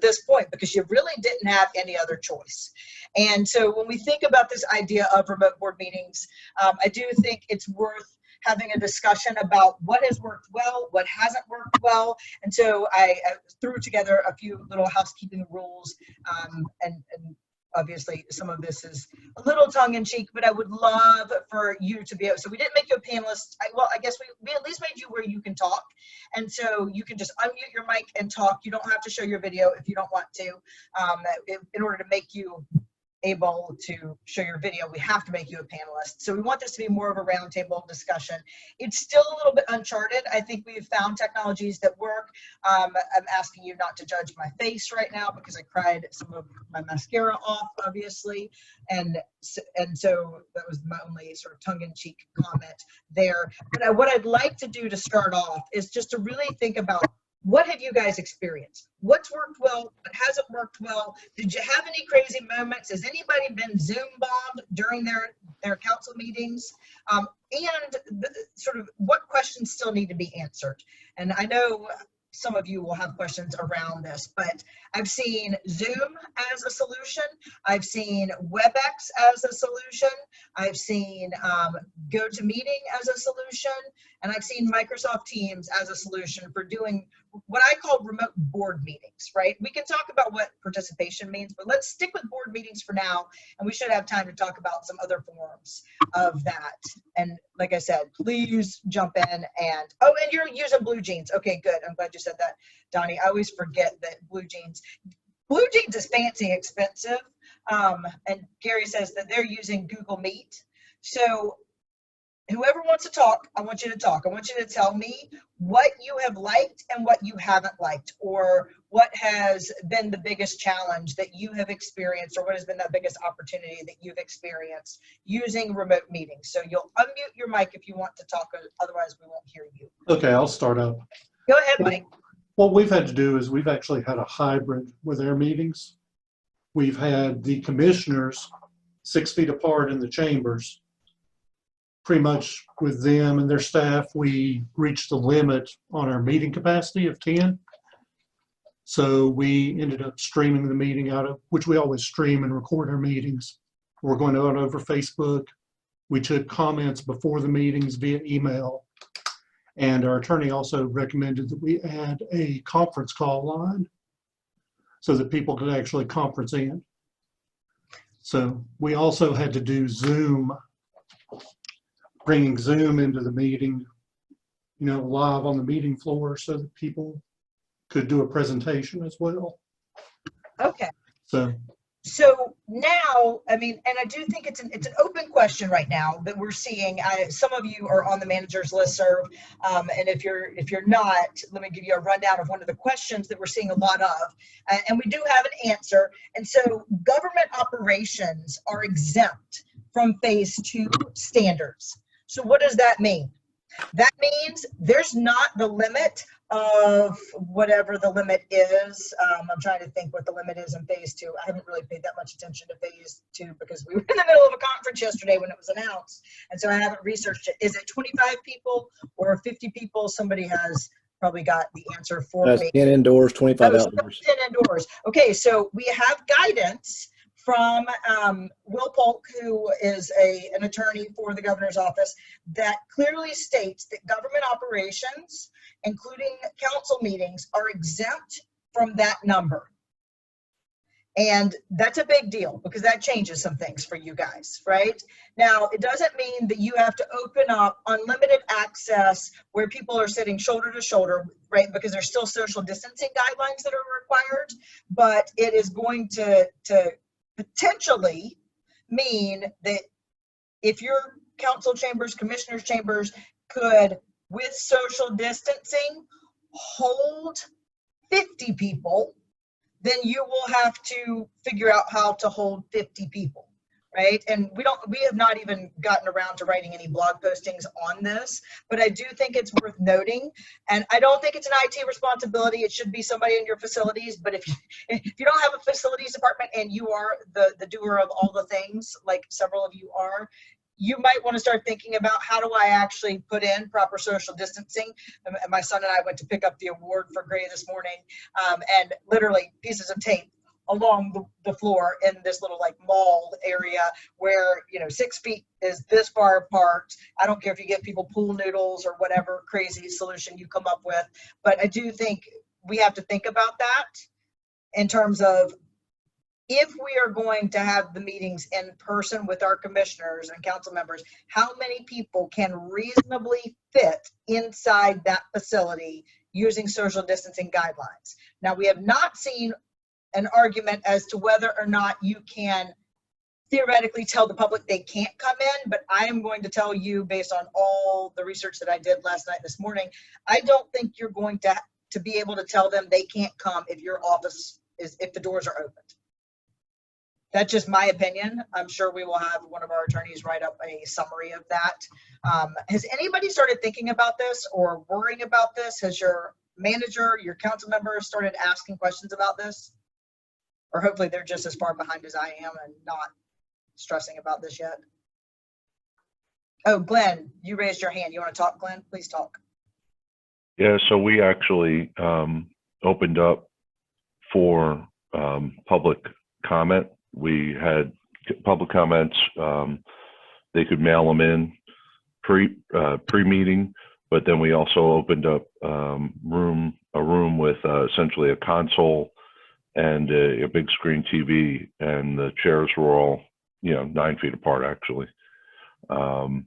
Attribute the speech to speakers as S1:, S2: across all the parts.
S1: this point because you really didn't have any other choice. And so when we think about this idea of remote board meetings, I do think it's worth having a discussion about what has worked well, what hasn't worked well. And so I threw together a few little housekeeping rules, and obviously some of this is a little tongue-in-cheek, but I would love for you to be able, so we didn't make you a panelist. Well, I guess we at least made you where you can talk. And so you can just unmute your mic and talk. You don't have to show your video if you don't want to. In order to make you able to show your video, we have to make you a panelist. So we want this to be more of a roundtable discussion. It's still a little bit uncharted. I think we've found technologies that work. I'm asking you not to judge my face right now because I cried some of my mascara off, obviously. And so that was my only sort of tongue-in-cheek comment there. But what I'd like to do to start off is just to really think about, what have you guys experienced? What's worked well? What hasn't worked well? Did you have any crazy moments? Has anybody been Zoom bombed during their council meetings? And sort of what questions still need to be answered? And I know some of you will have questions around this, but I've seen Zoom as a solution. I've seen WebEx as a solution. I've seen GoToMeeting as a solution. And I've seen Microsoft Teams as a solution for doing what I call remote board meetings, right? We can talk about what participation means, but let's stick with board meetings for now. And we should have time to talk about some other forms of that. And like I said, please jump in and, oh, and you're using Blue Jeans. Okay, good. I'm glad you said that, Donnie. I always forget that Blue Jeans is fancy, expensive. And Gary says that they're using Google Meet. So whoever wants to talk, I want you to talk. I want you to tell me what you have liked and what you haven't liked, or what has been the biggest challenge that you have experienced, or what has been the biggest opportunity that you've experienced using remote meetings. So you'll unmute your mic if you want to talk, otherwise we won't hear you.
S2: Okay, I'll start up.
S1: Go ahead, Mike.
S2: What we've had to do is we've actually had a hybrid with our meetings. We've had the commissioners 6 feet apart in the chambers. Pretty much with them and their staff, we reached the limit on our meeting capacity of 10. So we ended up streaming the meeting out of, which we always stream and record our meetings. We're going out over Facebook. We took comments before the meetings via email. And our attorney also recommended that we add a conference call line so that people could actually conference in. So we also had to do Zoom, bringing Zoom into the meeting, you know, live on the meeting floor so that people could do a presentation as well.
S1: Okay.
S2: So
S1: now, I mean, and I do think it's an open question right now that we're seeing. Some of you are on the manager's listserv, and if you're not, let me give you a rundown of one of the questions that we're seeing a lot of, and we do have an answer. And so, government operations are exempt from Phase 2 standards. So what does that mean? That means there's not the limit of whatever the limit is. I'm trying to think what the limit is in Phase 2. I haven't really paid that much attention to Phase 2 because we were in the middle of a conference yesterday when it was announced. And so I haven't researched it. Is it 25 people or 50 people? Somebody has probably got the answer for me.
S3: 10 indoors, 25 outdoors.
S1: 10 indoors. Okay, so we have guidance from Will Polk, who is an attorney for the governor's office, that clearly states that government operations, including council meetings, are exempt from that number. And that's a big deal because that changes some things for you guys, right? Now, it doesn't mean that you have to open up unlimited access where people are sitting shoulder to shoulder, right? Because there's still social distancing guidelines that are required, but it is going to potentially mean that if your council chambers, commissioners chambers could, with social distancing, hold 50 people, then you will have to figure out how to hold 50 people, right? And we have not even gotten around to writing any blog postings on this, but I do think it's worth noting. And I don't think it's an IT responsibility. It should be somebody in your facilities. But if you don't have a facilities department and you are the doer of all the things, like several of you are, you might want to start thinking about, how do I actually put in proper social distancing? And my son and I went to pick up the award for Gray this morning, and literally pieces of tape along the floor in this little like mall area where, 6 feet is this far apart. I don't care if you give people pool noodles or whatever crazy solution you come up with, but I do think we have to think about that in terms of, if we are going to have the meetings in person with our commissioners and council members, how many people can reasonably fit inside that facility using social distancing guidelines? Now, we have not seen an argument as to whether or not you can theoretically tell the public they can't come in, but I am going to tell you, based on all the research that I did last night, this morning, I don't think you're going to be able to tell them they can't come if your office if the doors are opened. That's just my opinion. I'm sure we will have one of our attorneys write up a summary of that. Has anybody started thinking about this or worrying about this? Has your manager, your council members started asking questions about this? Or hopefully they're just as far behind as I am and not stressing about this yet. Oh, Glenn, you raised your hand. You want to talk, Glenn? Please talk.
S4: Yeah, so we actually opened up for public comment. We had public comments. They could mail them in pre-meeting, but then we also opened up a room with essentially a console and a big screen TV, and the chairs were all 9 feet apart actually. And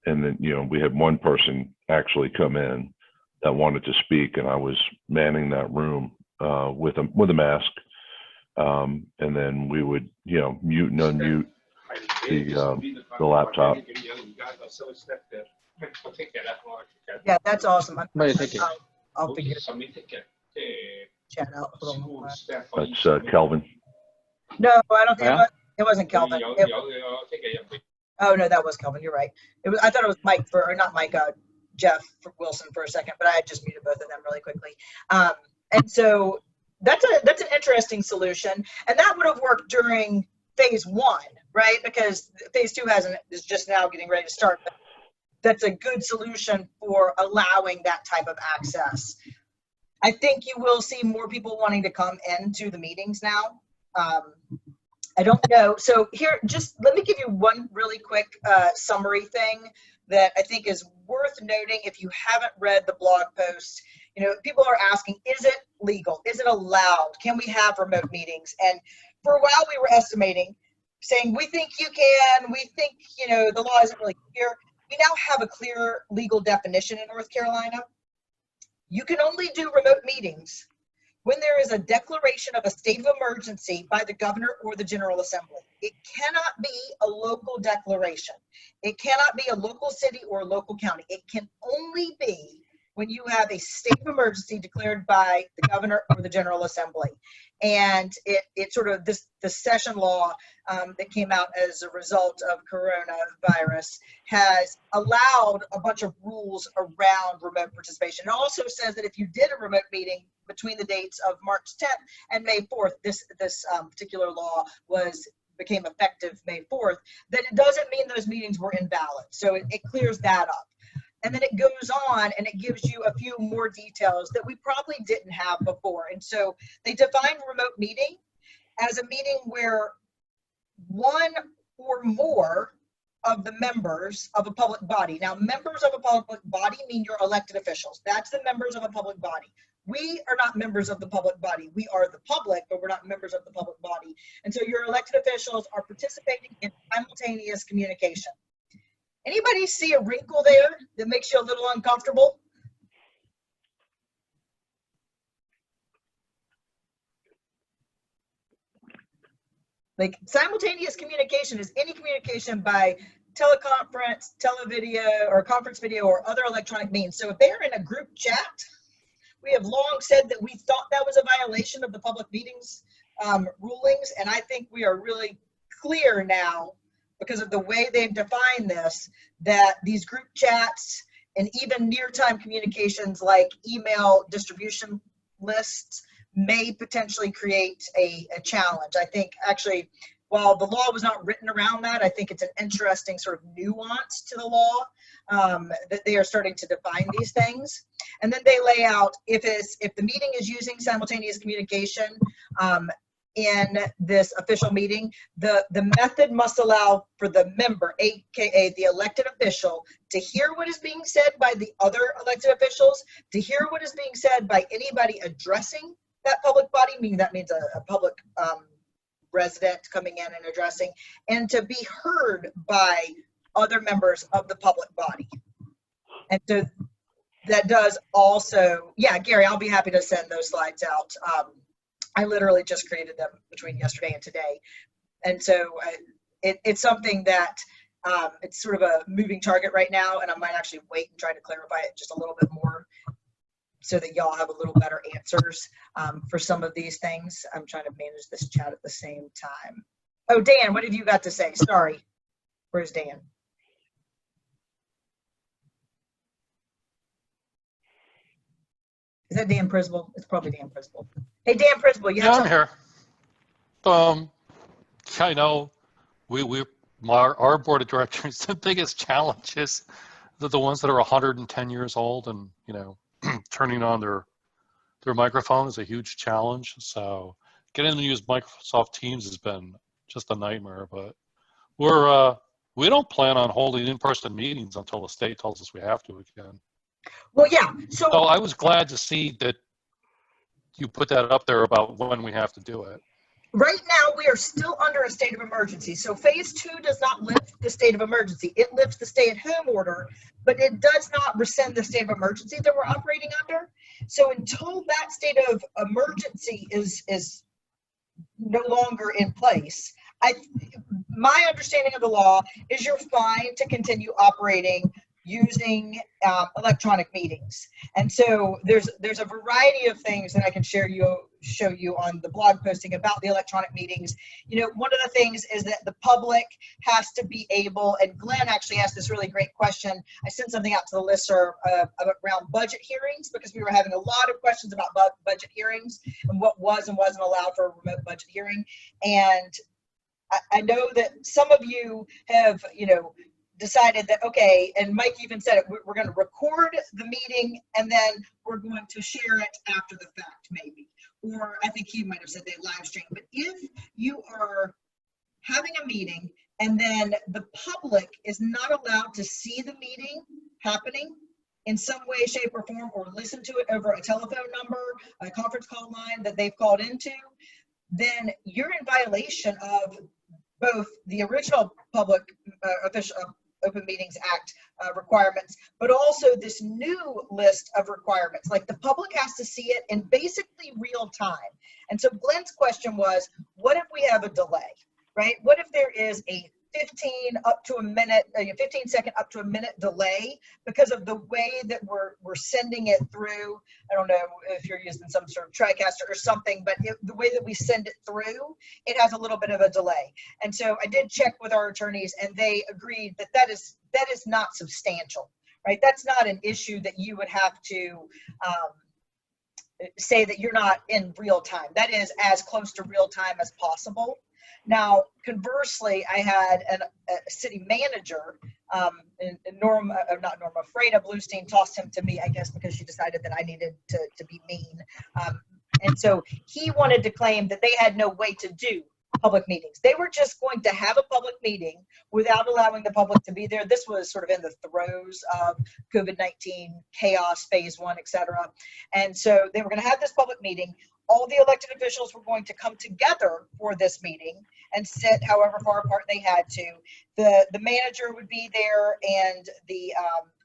S4: then we had one person actually come in that wanted to speak, and I was manning that room with a mask. And then we would, mute and unmute the laptop.
S1: Yeah, that's awesome.
S3: Thank you.
S1: I'll figure chat out.
S4: That's Kelvin.
S1: No, I don't think it wasn't Kelvin. Oh no, that was Kelvin. You're right. I thought it was Mike not Mike. Jeff Wilson for a second, but I had just muted both of them really quickly. And so that's an interesting solution, and that would have worked during phase 1, right? Because phase 2 is just now getting ready to start. But that's a good solution for allowing that type of access. I think you will see more people wanting to come into the meetings now. I don't know. So here, just let me give you one really quick summary thing that I think is worth noting if you haven't read the blog post. People are asking, is it legal? Is it allowed? Can we have remote meetings? And for a while we were estimating, saying, we think you can, we think, the law isn't really clear. We now have a clear legal definition in North Carolina. You can only do remote meetings when there is a declaration of a state of emergency by the governor or the General Assembly. It cannot be a local declaration. It cannot be a local city or a local county. It can only be when you have a state of emergency declared by the governor or the General Assembly. And it sort of, the session law that came out as a result of coronavirus has allowed a bunch of rules around remote participation. It also says that if you did a remote meeting between the dates of March 10th and May 4th, this particular law became effective May 4th, that it doesn't mean those meetings were invalid. So it clears that up. And then it goes on and it gives you a few more details that we probably didn't have before. And so they defined remote meeting as a meeting where one or more of the members of a public body. Now, members of a public body mean your elected officials. That's the members of a public body. We are not members of the public body. We are the public, but we're not members of the public body. And so your elected officials are participating in simultaneous communication. Anybody see a wrinkle there that makes you a little uncomfortable? Like, simultaneous communication is any communication by teleconference, televideo, or conference video, or other electronic means. So if they're in a group chat, we have long said that we thought that was a violation of the public meetings rulings, and I think we are really clear now, because of the way they've defined this, that these group chats and even near-time communications like email distribution lists may potentially create a challenge. I think actually while the law was not written around that, I think it's an interesting sort of nuance to the law that they are starting to define these things. And then they lay out if the meeting is using simultaneous communication in this official meeting, the method must allow for the member, aka the elected official, to hear what is being said by the other elected officials, to hear what is being said by anybody addressing that public body, meaning that means a public resident coming in and addressing, and to be heard by other members of the public body. And so that does also, yeah, Gary, I'll be happy to send those slides out. I literally just created them between yesterday and today. And so it's something that it's sort of a moving target right now, and I might actually wait and try to clarify it just a little bit more so that y'all have a little better answers for some of these things. I'm trying to manage this chat at the same time. Oh, Dan, what have you got to say? Sorry. Where's Dan? Is that Dan Prisball? It's probably Dan Prisball. Hey, Dan Prisball, you have
S5: I'm here. I know our board of directors, the biggest challenge is the ones that are 110 years old, and turning on their microphone is a huge challenge. So getting them to use Microsoft Teams has been just a nightmare. But we don't plan on holding in-person meetings until the state tells us we have to again.
S1: Well, yeah. So
S5: I was glad to see that you put that up there about when we have to do it.
S1: right now we are still under a state of emergency. So phase 2 does not lift the state of emergency. It lifts the stay-at-home order, but it does not rescind the state of emergency that we're operating under. So until that state of emergency is no longer in place, my understanding of the law is you're fine to continue operating using electronic meetings. And so there's a variety of things that I can show you on the blog posting about the electronic meetings. One of the things is that the public has to be able, and Glenn actually asked this really great question. I sent something out to the listserv around budget hearings, because we were having a lot of questions about budget hearings and what was and wasn't allowed for a remote budget hearing. And I know that some of you have, decided that, okay, and Mike even said it, we're going to record the meeting and then we're going to share it after the fact, maybe. Or I think he might have said they live stream. But if you are having a meeting and then the public is not allowed to see the meeting happening in some way, shape, or form, or listen to it over a telephone number, a conference call line that they've called into, then you're in violation of both the original public official Open Meetings Act requirements, but also this new list of requirements. Like, the public has to see it in basically real time. And so Glenn's question was, what if we have a delay, right? What if there is a 15 second up to a minute delay because of the way that we're sending it through? I don't know if you're using some sort of TriCaster or something, but the way that we send it through, it has a little bit of a delay. And so I did check with our attorneys, and they agreed that is not substantial, right? That's not an issue that you would have to say that you're not in real time. That is as close to real time as possible. Now, conversely, I had a city manager, Freda Bluestein tossed him to me, I guess, because she decided that I needed to be mean. And so he wanted to claim that they had no way to do public meetings. They were just going to have a public meeting without allowing the public to be there. This was sort of in the throes of COVID-19 chaos, phase 1, et cetera. And so they were going to have this public meeting. All the elected officials were going to come together for this meeting and sit however far apart they had to. The manager would be there, and the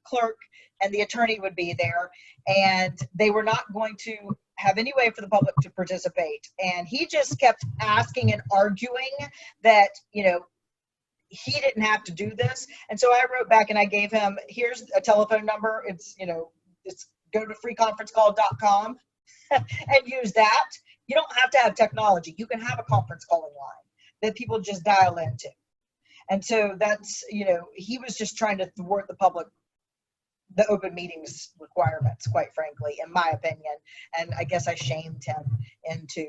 S1: clerk and the attorney would be there, and they were not going to have any way for the public to participate. And he just kept asking and arguing that, he didn't have to do this. And so I wrote back and I gave him, here's a telephone number. It's go to freeconferencecall.com and use that. You don't have to have technology. You can have a conference calling line that people just dial into. And so that's, he was just trying to thwart the public the open meetings requirements, quite frankly, in my opinion. And I guess I shamed him into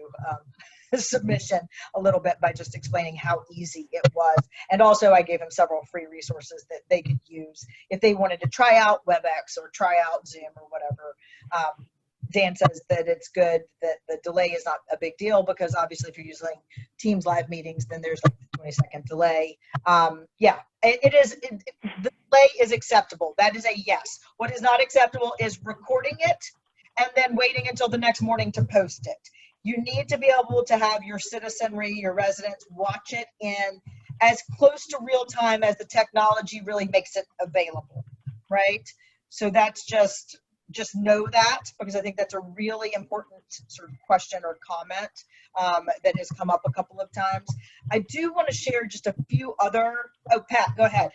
S1: submission a little bit by just explaining how easy it was. And also I gave him several free resources that they could use if they wanted to try out WebEx or try out Zoom or whatever. Dan says that it's good that the delay is not a big deal, because obviously if you're using Teams live meetings, then there's like a 20-second delay. Yeah, the delay is acceptable. That is a yes. What is not acceptable is recording it and then waiting until the next morning to post it. You need to be able to have your citizenry, your residents, watch it in as close to real time as the technology really makes it available, right? So that's just know that, because I think that's a really important sort of question or comment that has come up a couple of times. I do want to share just a few other, oh, Pat, go ahead.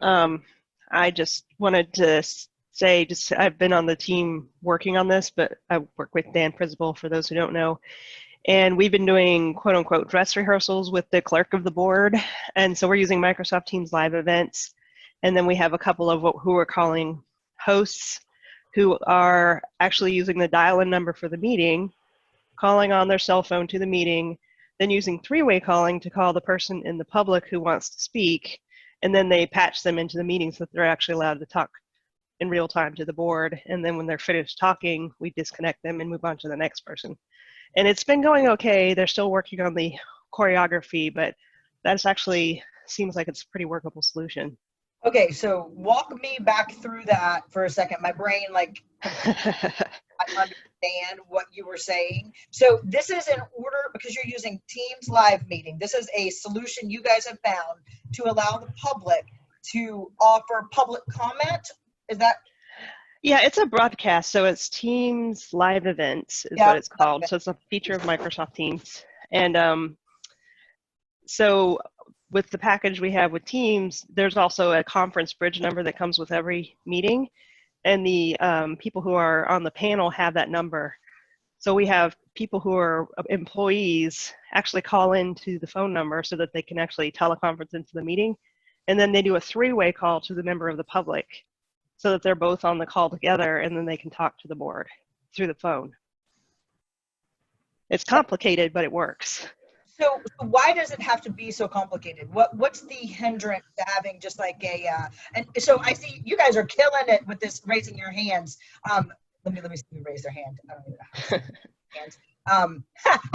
S6: I just wanted to say, I've been on the team working on this, but I work with Dan Principal, for those who don't know. And we've been doing quote unquote dress rehearsals with the clerk of the board. And so we're using Microsoft Teams live events. And then we have a couple of who are calling hosts, who are actually using the dial-in number for the meeting, calling on their cell phone to the meeting, then using three-way calling to call the person in the public who wants to speak. And then they patch them into the meeting so that they're actually allowed to talk in real time to the board. And then when they're finished talking, we disconnect them and move on to the next person. And it's been going okay. They're still working on the choreography, but that's actually seems like it's a pretty workable solution.
S1: Okay, so walk me back through that for a second. My brain, like, I understand what you were saying. So this is in order, because you're using Teams live meeting, this is a solution you guys have found to allow the public to offer public comment. Is that?
S6: Yeah, it's a broadcast, so it's Teams live events is what it's called. So it's a feature of Microsoft Teams. And so with the package we have with Teams, there's also a conference bridge number that comes with every meeting. And the people who are on the panel have that number. So we have people who are employees actually call into the phone number so that they can actually teleconference into the meeting. And then they do a three-way call to the member of the public so that they're both on the call together, and then they can talk to the board through the phone. It's complicated, but it works.
S1: So why does it have to be so complicated? What's the hindrance to having just like a, and so I see you guys are killing it with this raising your hands. Let me see who raised their hand. I don't even know how to hands.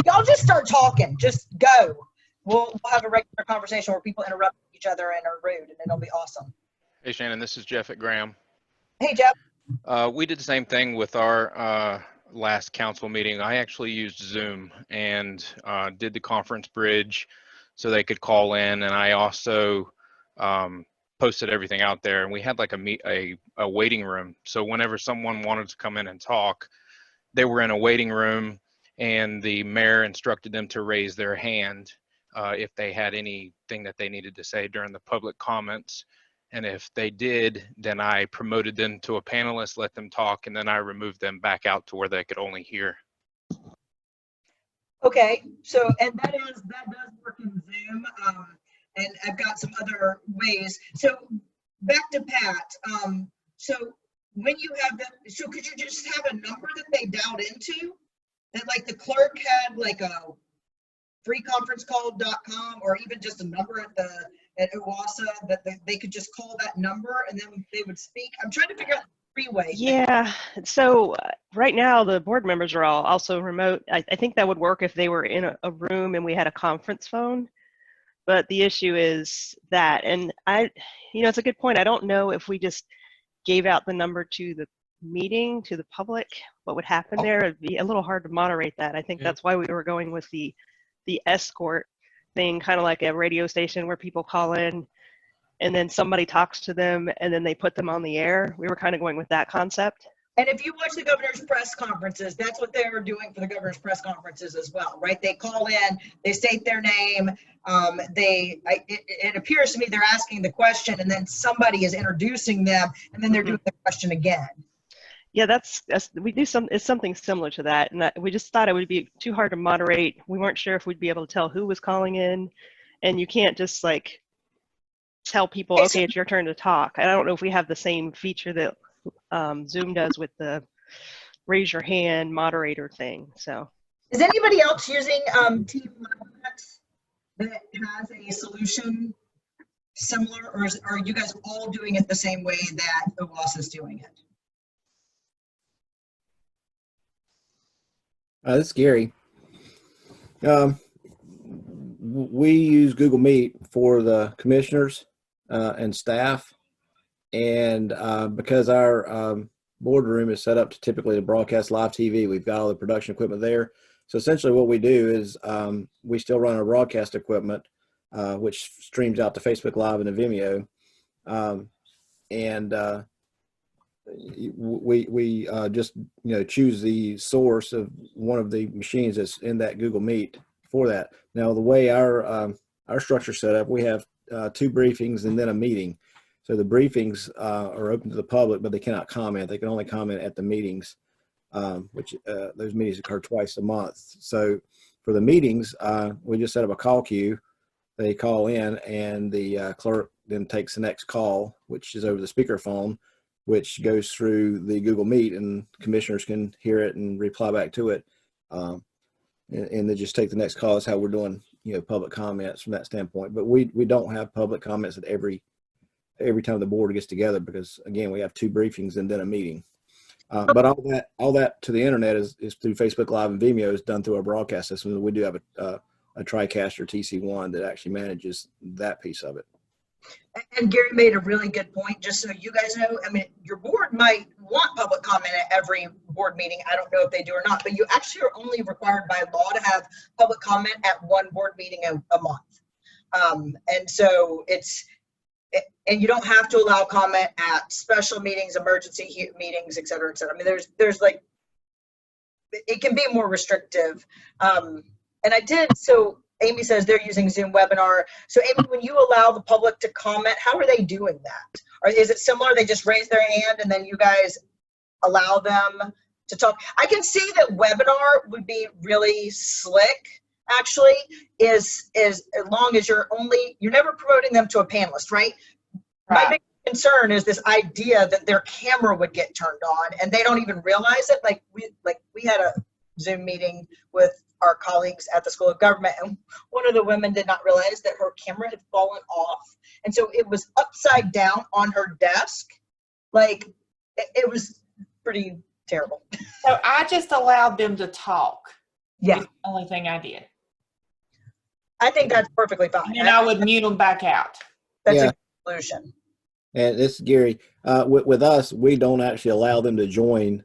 S1: Y'all just start talking, just go. We'll have a regular conversation where people interrupt each other and are rude, and it'll be awesome.
S7: Hey Shannon, this is Jeff at Graham.
S1: Hey Jeff.
S7: We did the same thing with our last council meeting. I actually used Zoom and did the conference bridge so they could call in, and I also posted everything out there. And we had like a waiting room, so whenever someone wanted to come in and talk, they were in a waiting room, and the mayor instructed them to raise their hand if they had anything that they needed to say during the public comments. And if they did, then I promoted them to a panelist, let them talk, and then I removed them back out to where they could only hear.
S1: Okay, so, and that does work in Zoom, and I've got some other ways. So back to Pat. So when you have them, so could you just have a number that they dialed into? That like the clerk had like a freeconferencecall.com, or even just a number at OWASA that they could just call that number and then they would speak? I'm trying to figure out the three-way.
S6: Yeah, so right now the board members are all also remote. I think that would work if they were in a room and we had a conference phone. But the issue is that, and it's a good point. I don't know if we just gave out the number to the meeting, to the public, what would happen there. It'd be a little hard to moderate that. I think that's why we were going with the escort thing, kind of like a radio station where people call in and then somebody talks to them and then they put them on the air. We were kind of going with that concept.
S1: And if you watch the governor's press conferences, that's what they're doing for the governor's press conferences as well, right? They call in, they state their name. It appears to me they're asking the question and then somebody is introducing them and then they're doing the question again. Yeah,
S6: it's something similar to that, and we just thought it would be too hard to moderate. We weren't sure if we'd be able to tell who was calling in, and you can't just like tell people, okay, it's your turn to talk. I don't know if we have the same feature that Zoom does with the raise your hand moderator thing. So
S1: Is anybody else using Team WebEx that has a solution similar, or are you guys all doing it the same way that OWASP is doing it?
S3: This is Gary. We use Google Meet for the commissioners and staff. And because our boardroom is set up to typically to broadcast live TV, we've got all the production equipment there. So essentially what we do is we still run our broadcast equipment, which streams out to Facebook Live and to Vimeo. We just choose the source of one of the machines that's in that Google Meet for that. Now the way our structure set up, we have 2 briefings and then a meeting. So the briefings are open to the public, but they cannot comment. They can only comment at the meetings, which those meetings occur twice a month. So for the meetings, we just set up a call queue. They call in, and the clerk then takes the next call, which is over the speakerphone, which goes through the Google Meet, and commissioners can hear it and reply back to it. And they just take the next call. That's how we're doing, public comments from that standpoint. But we don't have public comments at every time the board gets together, because again, we have 2 briefings and then a meeting. But all that to the internet is through Facebook Live and Vimeo is done through our broadcast system. We do have a TriCaster TC1 that actually manages that piece of it.
S1: And Gary made a really good point, just so you guys know. I mean, your board might want public comment at every board meeting. I don't know if they do or not, but you actually are only required by law to have public comment at 1 board meeting a month. And so and you don't have to allow comment at special meetings, emergency meetings, et cetera, et cetera. I mean, there's like, it can be more restrictive. So Amy says they're using Zoom webinar. So Amy, when you allow the public to comment, how are they doing that? Or is it similar? They just raise their hand and then you guys allow them to talk? I can see that webinar would be really slick, actually, is as long as you're never promoting them to a panelist, right? My big concern is this idea that their camera would get turned on and they don't even realize it. Like we had a Zoom meeting with our colleagues at the School of Government, and one of the women did not realize that her camera had fallen off, and so it was upside down on her desk. Like it was pretty terrible.
S8: So I just allowed them to talk.
S1: Yeah,
S8: It's the only thing I did.
S1: I think that's perfectly fine.
S8: And then I would mute them back out.
S1: That's
S3: Yeah.
S1: a good solution.
S3: And this is Gary. With us, we don't actually allow them to join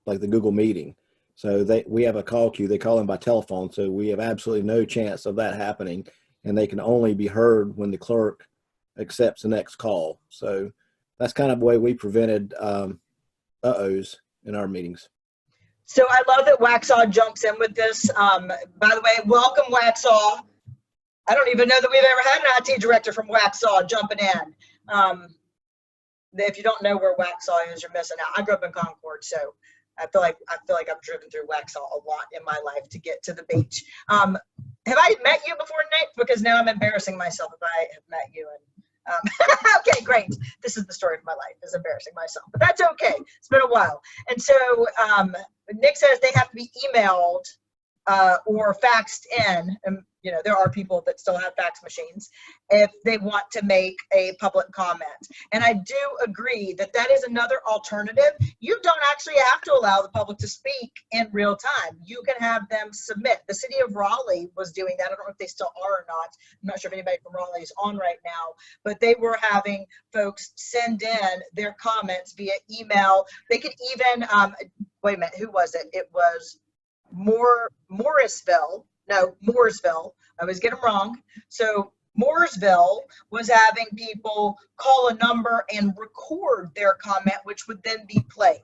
S3: like the Google meeting. So we have a call queue. They call in by telephone. So we have absolutely no chance of that happening. And they can only be heard when the clerk accepts the next call. So that's kind of the way we prevented uh-ohs in our meetings.
S1: So I love that Waxaw jumps in with this. By the way, welcome Waxaw. I don't even know that we've ever had an IT director from Waxaw jumping in. If you don't know where Waxaw is, you're missing out. I grew up in Concord, so I feel like I've driven through Waxaw a lot in my life to get to the beach. Have I met you before, Nick? Because now I'm embarrassing myself if I have met you. Okay, great. This is the story of my life, is embarrassing myself, but that's okay. It's been a while. And so Nick says they have to be emailed or faxed in. And there are people that still have fax machines if they want to make a public comment. And I do agree that that is another alternative. You don't actually have to allow the public to speak in real time. You can have them submit. The city of Raleigh was doing that. I don't know if they still are or not. I'm not sure if anybody from Raleigh is on right now, but they were having folks send in their comments via email. They could even, wait a minute, who was it? It was Mooresville. I always get them wrong. So Mooresville was having people call a number and record their comment, which would then be played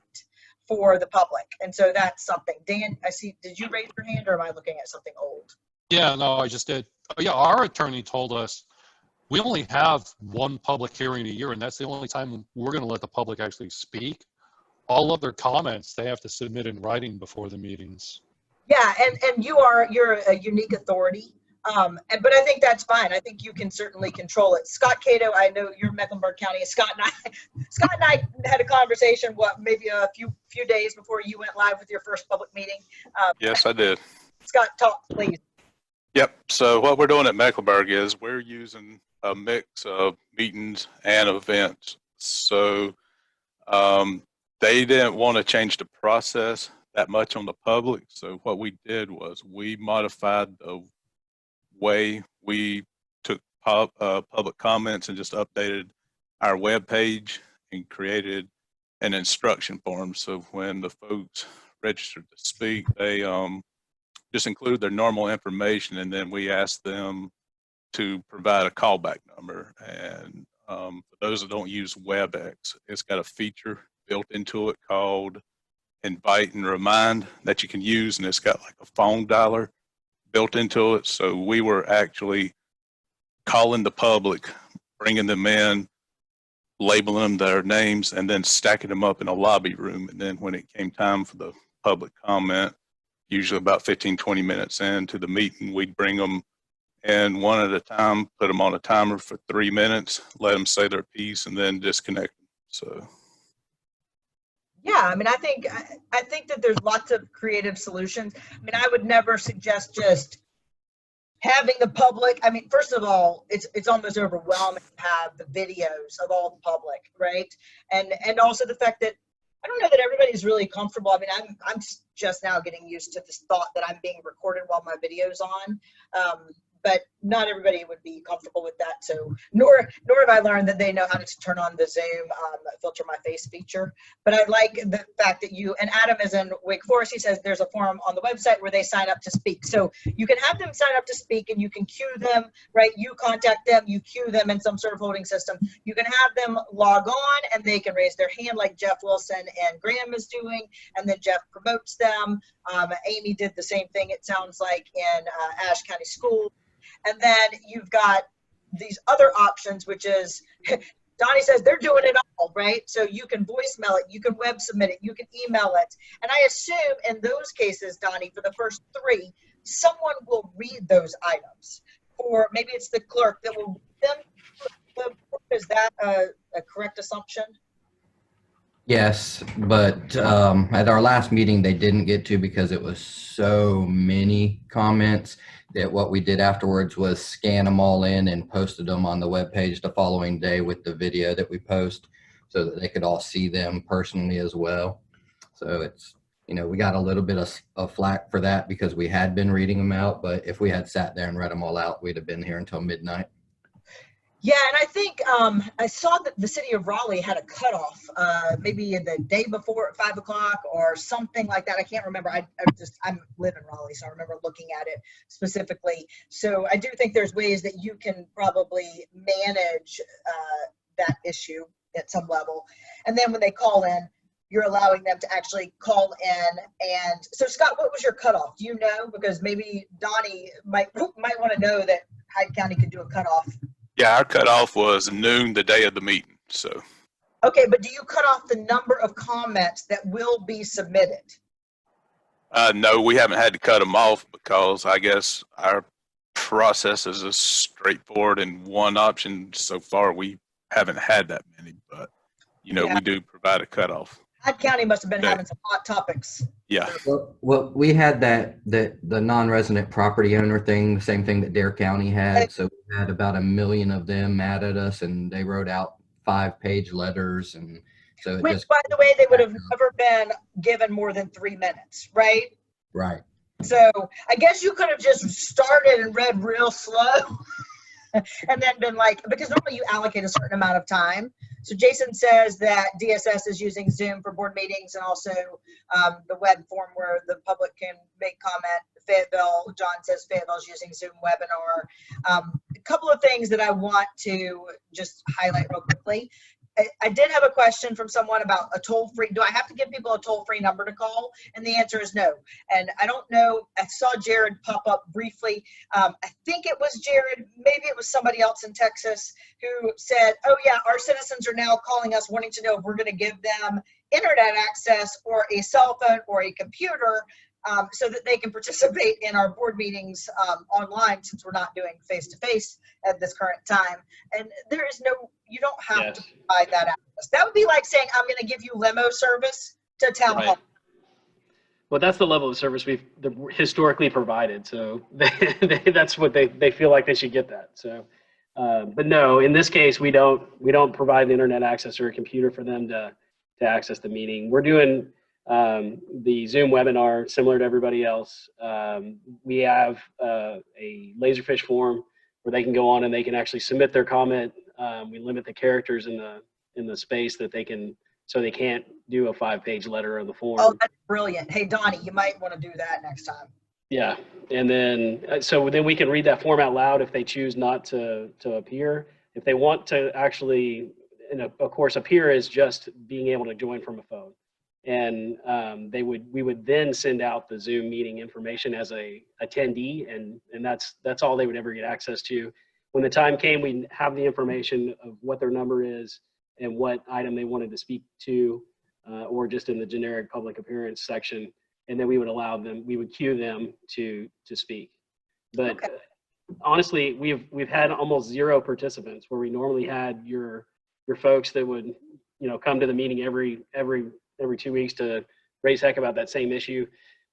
S1: for the public. And so that's something. Dan, I see, did you raise your hand or am I looking at something old?
S5: Yeah, no, I just did. Oh, yeah, our attorney told us we only have one public hearing a year, and that's the only time we're going to let the public actually speak. All other comments they have to submit in writing before the meetings.
S1: Yeah, and you're a unique authority But I think that's fine. I think you can certainly control it. Scott Cato, I know you're Mecklenburg County. Scott and I had a conversation, maybe a few days before you went live with your first public meeting.
S9: Yes, I did.
S1: Scott, talk, please.
S9: Yep. So what we're doing at Mecklenburg is we're using a mix of meetings and events. So they didn't want to change the process that much on the public. So what we did was we modified the way we took public comments and just updated our web page and created an instruction form. So when the folks registered to speak, they just include their normal information, and then we ask them to provide a callback number. And for those that don't use WebEx, it's got a feature built into it called Invite and Remind that you can use, and it's got like a phone dialer built into it. So we were actually calling the public, bringing them in, labeling them their names, and then stacking them up in a lobby room. And then when it came time for the public comment, usually about 15-20 minutes into the meeting, we'd bring them in one at a time, put them on a timer for 3 minutes, let them say their piece, and then disconnect them. So
S1: Yeah, I mean, I think that there's lots of creative solutions. I mean, I would never suggest just having the public. I mean, first of all, it's almost overwhelming to have the videos of all the public, right? And also the fact that I don't know that everybody's really comfortable. I mean, I'm just now getting used to this thought that I'm being recorded while my video's on. But not everybody would be comfortable with that. So nor have I learned that they know how to turn on the Zoom filter my face feature. But I like the fact that and Adam is in Wake Forest. He says there's a form on the website where they sign up to speak. So you can have them sign up to speak, and you can queue them, right? You contact them, you queue them in some sort of holding system. You can have them log on, and they can raise their hand like Jeff Wilson and Graham is doing, and then Jeff promotes them. Amy did the same thing, it sounds like, in Ashe County School. And then you've got these other options, which is, Donnie says they're doing it all, right? So you can voicemail it, you can web submit it, you can email it. And I assume in those cases, Donnie, for the first 3, someone will read those items. Or maybe it's the clerk that will read them. Is that a correct assumption?
S10: Yes, but at our last meeting, they didn't get to because it was so many comments that what we did afterwards was scan them all in and posted them on the webpage the following day with the video that we post so that they could all see them personally as well. So it's, we got a little bit of flack for that because we had been reading them out, but if we had sat there and read them all out, we'd have been here until midnight.
S1: Yeah, and I think I saw that the city of Raleigh had a cutoff, maybe the day before at 5 o'clock or something like that. I can't remember. I live in Raleigh, so I remember looking at it specifically. So I do think there's ways that you can probably manage that issue at some level. And then when they call in, you're allowing them to actually call in. And so, Scott, what was your cutoff? Do you know? Because maybe Donnie might want to know that Hyde County could do a cutoff.
S9: yeah, our cutoff was noon the day of the meeting. So
S1: Okay, but do you cut off the number of comments that will be submitted?
S9: no, we haven't had to cut them off because I guess our process is as straightforward and one option. So far, we haven't had that many, but
S1: Yeah.
S9: we do provide a cutoff.
S1: Hyde County must have been
S9: Okay.
S1: having some hot topics.
S9: Yeah.
S10: Well, we had the non-resident property owner thing, the same thing that Dare County had. So we had about 1 million of them mad at us, and they wrote out 5-page letters, and so it
S1: Which,
S10: just
S1: by the way, they would have never been given more than 3 minutes, right?
S10: right.
S1: So I guess you could have just started and read real slow and then been like, because normally you allocate a certain amount of time. So Jason says that DSS is using Zoom for board meetings and also the web form where the public can make comment. Fayetteville, John says Fayetteville is using Zoom webinar. A couple of things that I want to just highlight real quickly. I did have a question from someone about a toll-free. Do I have to give people a toll-free number to call? And the answer is no. And I don't know. I saw Jared pop up briefly. I think it was Jared. Maybe it was somebody else in Texas who said, oh, yeah, our citizens are now calling us wanting to know if we're going to give them internet access or a cell phone or a computer so that they can participate in our board meetings online, since we're not doing face-to-face at this current time. And there is no, you don't have to provide that access. That would be like saying, I'm going to give you limo service to town hall.
S11: Well, that's the level of service we've historically provided. So that's what they feel like they should get that. So, but no, in this case, we don't provide the internet access or a computer for them to access the meeting. We're doing the Zoom webinar similar to everybody else. We have a Laserfish form where they can go on and they can actually submit their comment. We limit the characters in the space that they can, so they can't do a 5-page letter of the form.
S1: Oh, that's brilliant. Hey, Donnie, you might want to do that next time.
S11: Yeah, and then so then we can read that form out loud if they choose not to appear. If they want to actually, and of course, appear is just being able to join from a phone. And we would then send out the Zoom meeting information as a attendee, and that's all they would ever get access to. When the time came, we'd have the information of what their number is and what item they wanted to speak to, or just in the generic public appearance section, and then we would cue them to speak. But honestly, we've had almost 0 participants, where we normally had your folks that would come to the meeting every 2 weeks to raise heck about that same issue.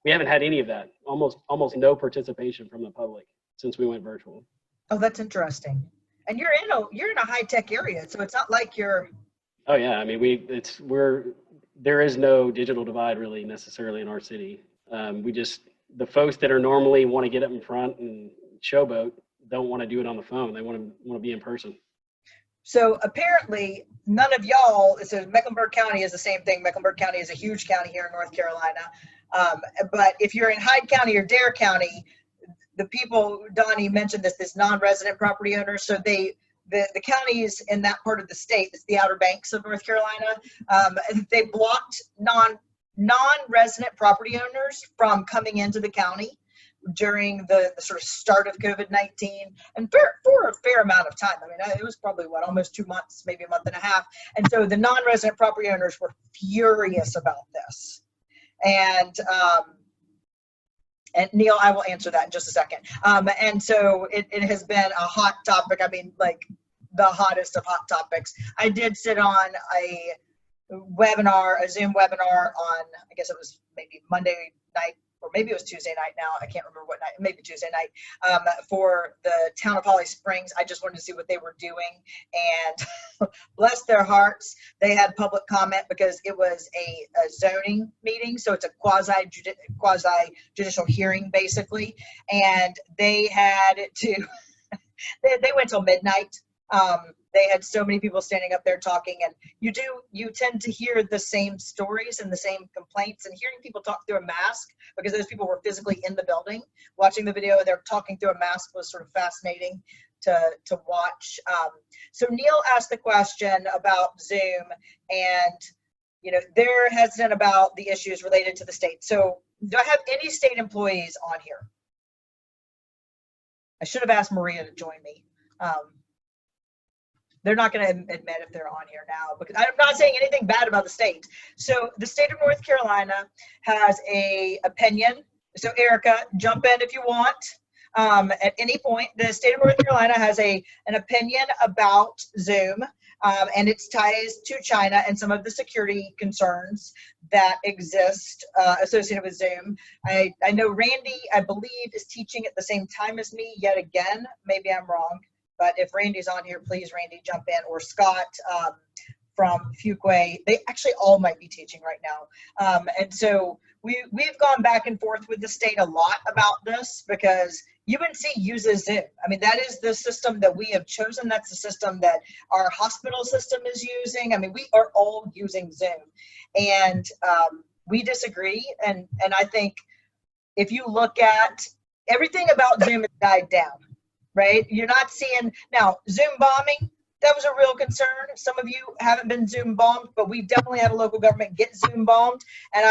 S11: We haven't had any of that. Almost no participation from the public since we went virtual.
S1: Oh, that's interesting. And you're in a high-tech area, so it's not like you're.
S11: Oh yeah, I mean there is no digital divide really necessarily in our city. The folks that are normally want to get up in front and showboat don't want to do it on the phone. They want to be in person.
S1: So apparently none of y'all, so Mecklenburg County is the same thing. Mecklenburg County is a huge county here in North Carolina. But if you're in Hyde County or Dare County, the people, Donnie mentioned this non-resident property owners, so the counties in that part of the state, it's the Outer Banks of North Carolina, they blocked non-resident property owners from coming into the county during the sort of start of COVID-19, and for a fair amount of time. I mean, it was probably almost 2 months, maybe a month and a half. And so the non-resident property owners were furious about this. And Neil, I will answer that in just a second. And so it has been a hot topic. I mean, like the hottest of hot topics. I did sit on a Zoom webinar on, I guess it was maybe Monday night, or maybe it was Tuesday night now. I can't remember what night, maybe Tuesday night, for the town of Holly Springs. I just wanted to see what they were doing. And bless their hearts, they had public comment because it was a zoning meeting. So it's a quasi judicial hearing basically. And they had to, they went till midnight. They had so many people standing up there talking, and you tend to hear the same stories and the same complaints, and hearing people talk through a mask, because those people were physically in the building watching the video, they're talking through a mask, was sort of fascinating to watch. So Neil asked the question about Zoom, and they're hesitant about the issues related to the state. So do I have any state employees on here? I should have asked Maria to join me. They're not going to admit if they're on here now, because I'm not saying anything bad about the state. So the state of North Carolina has a opinion. So Erica, jump in if you want. At any point, the state of North Carolina has an opinion about Zoom and its ties to China and some of the security concerns that exist associated with Zoom. I know Randy, I believe, is teaching at the same time as me yet again. Maybe I'm wrong. But if Randy's on here, please, Randy, jump in, or Scott from Fuquay. They actually all might be teaching right now. And so we've gone back and forth with the state a lot about this, because UNC uses Zoom. I mean, that is the system that we have chosen. That's the system that our hospital system is using. I mean, we are all using Zoom. And we disagree. And I think if you look at everything about Zoom, has died down. Right? You're not seeing now Zoom bombing. That was a real concern. Some of you haven't been Zoom bombed, but we've definitely had a local government get Zoom bombed. And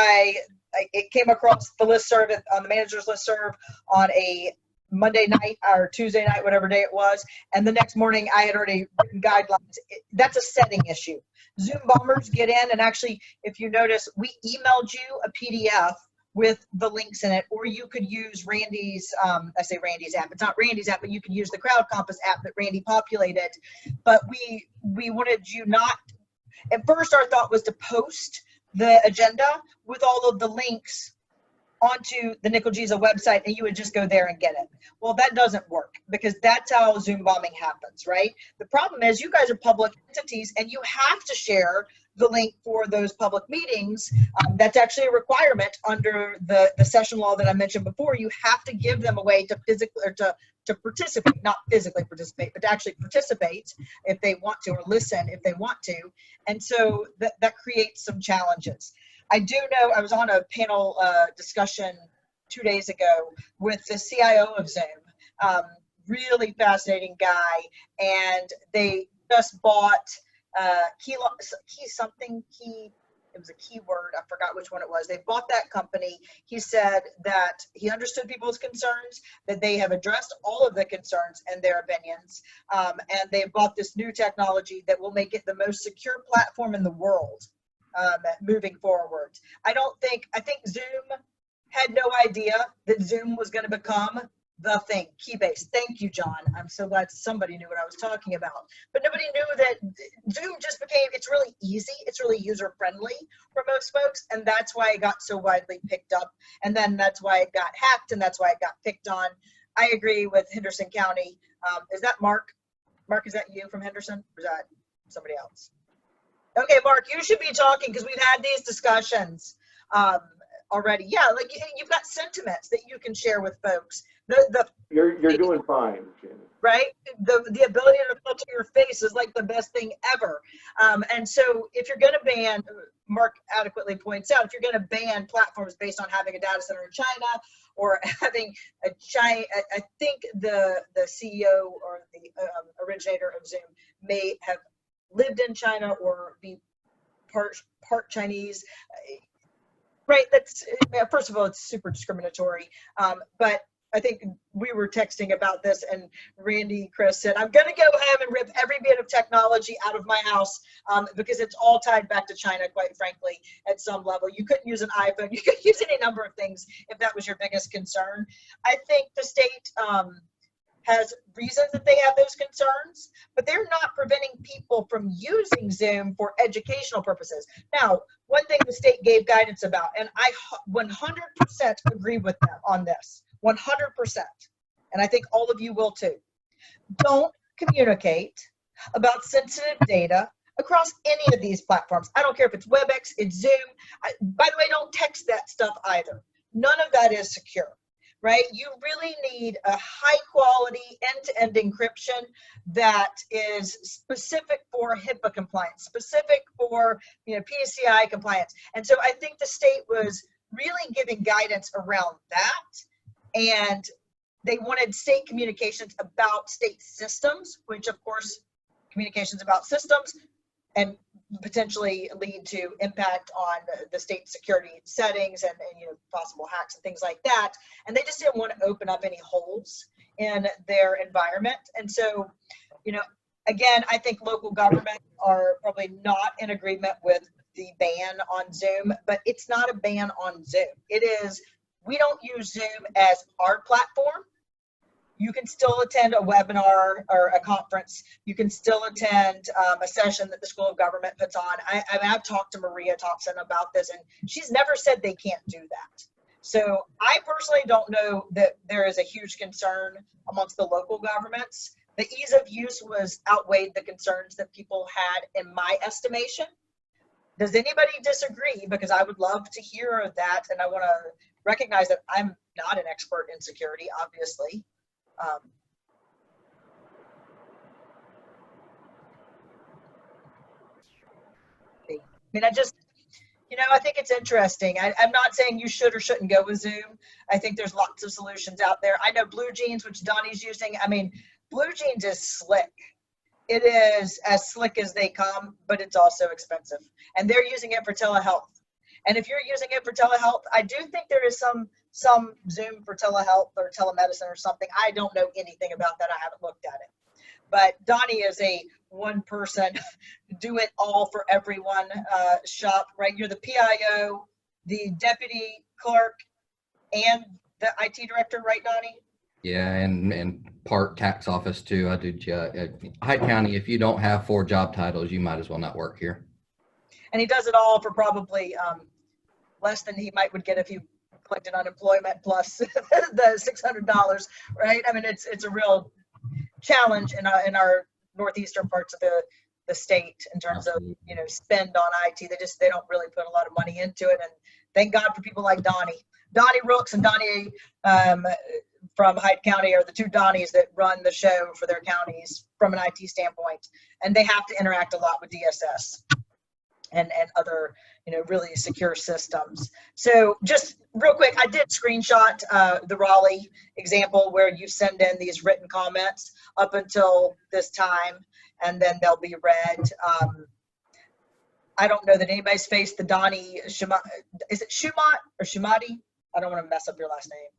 S1: it came across the listserv on the manager's listserv on a Monday night or Tuesday night, whatever day it was. And the next morning I had already written guidelines. That's a setting issue. Zoom bombers get in, and actually, if you notice, we emailed you a PDF with the links in it, or you could use Randy's, I say Randy's app, it's not Randy's app, but you could use the Crowd Compass app that Randy populated. But we wanted you not, at first our thought was to post the agenda with all of the links onto the Nickel Giza website, and you would just go there and get it. Well, that doesn't work, because that's how Zoom bombing happens, right? The problem is you guys are public entities and you have to share the link for those public meetings. That's actually a requirement under the session law that I mentioned before. You have to give them a way to physically, or to participate, not physically participate, but to actually participate if they want to, or listen if they want to. And so that creates some challenges. I do know I was on a panel discussion 2 days ago with the CIO of Zoom, really fascinating guy, and they just bought it was a keyword, I forgot which one it was. They bought that company. He said that he understood people's concerns, that they have addressed all of the concerns and their opinions, and they bought this new technology that will make it the most secure platform in the world. Moving forward. I think Zoom had no idea that Zoom was going to become the thing, Keybase. Thank you, John. I'm so glad somebody knew what I was talking about. But nobody knew that Zoom just became, it's really easy, it's really user-friendly for most folks, and that's why it got so widely picked up, and then that's why it got hacked, and that's why it got picked on. I agree with Henderson County. Is that Mark? Mark, is that you from Henderson, or is that somebody else? Okay, Mark, you should be talking, because we've had these discussions already. Yeah, like you've got sentiments that you can share with folks.
S12: You're doing fine, Shannon.
S1: Right? The ability to filter your face is like the best thing ever. And so if you're going to ban, Mark adequately points out, if you're going to ban platforms based on having a data center in China, or having a China, I think the CEO or the originator of Zoom may have lived in China or be part Chinese, right? That's, first of all, it's super discriminatory. But I think we were texting about this, and Chris said, I'm going to go home and rip every bit of technology out of my house, because it's all tied back to China, quite frankly, at some level. You couldn't use an iPhone. You could use any number of things if that was your biggest concern. I think the state has reasons that they have those concerns, but they're not preventing people from using Zoom for educational purposes. Now, one thing the state gave guidance about, and I 100% agree with them on this, 100%, and I think all of you will too. Don't communicate about sensitive data across any of these platforms. I don't care if it's WebEx, it's Zoom. By the way, don't text that stuff either. None of that is secure. Right? You really need a high quality end-to-end encryption that is specific for HIPAA compliance, specific for PCI compliance. And so I think the state was really giving guidance around that, and they wanted state communications about state systems, which of course communications about systems and potentially lead to impact on the state security settings and possible hacks and things like that. And they just didn't want to open up any holes in their environment. And so, again, I think local governments are probably not in agreement with the ban on Zoom, but it's not a ban on Zoom. It is, we don't use Zoom as our platform. You can still attend a webinar or a conference. You can still attend a session that the School of Government puts on. I've talked to Maria Thompson about this, and she's never said they can't do that. So I personally don't know that there is a huge concern amongst the local governments. The ease of use was outweighed the concerns that people had, in my estimation. Does anybody disagree? Because I would love to hear that, and I want to recognize that I'm not an expert in security, obviously. I mean, I think it's interesting. I'm not saying you should or shouldn't go with Zoom. I think there's lots of solutions out there. I know Blue Jeans, which Donnie's using. I mean, Blue Jeans is slick. It is as slick as they come, but it's also expensive. And they're using it for telehealth. And if you're using it for telehealth, I do think there is some Zoom for telehealth or telemedicine or something. I don't know anything about that. I haven't looked at it. But Donnie is a one-person, do it all for everyone shop, right? You're the PIO, the deputy clerk and the IT director, right, Donnie?
S10: Yeah, and part tax office too. I do Hyde County. If you don't have 4 job titles, you might as well not work here.
S1: And he does it all for probably less than he would get if he collected unemployment plus the $600, right? I mean, it's a real challenge in our northeastern parts of the state in terms of, you know, spend on IT. They don't really put a lot of money into it. And thank God for people like Donnie Rooks and Donnie from Hyde County are the 2 Donnies that run the show for their counties from an IT standpoint. And they have to interact a lot with DSS and other, you know, really secure systems. So just real quick, I did screenshot the Raleigh example where you send in these written comments up until this time, and then they'll be read. I don't know that anybody's faced the Donnie Shima, is it Shumat or Shumati? I don't want to mess up your last name.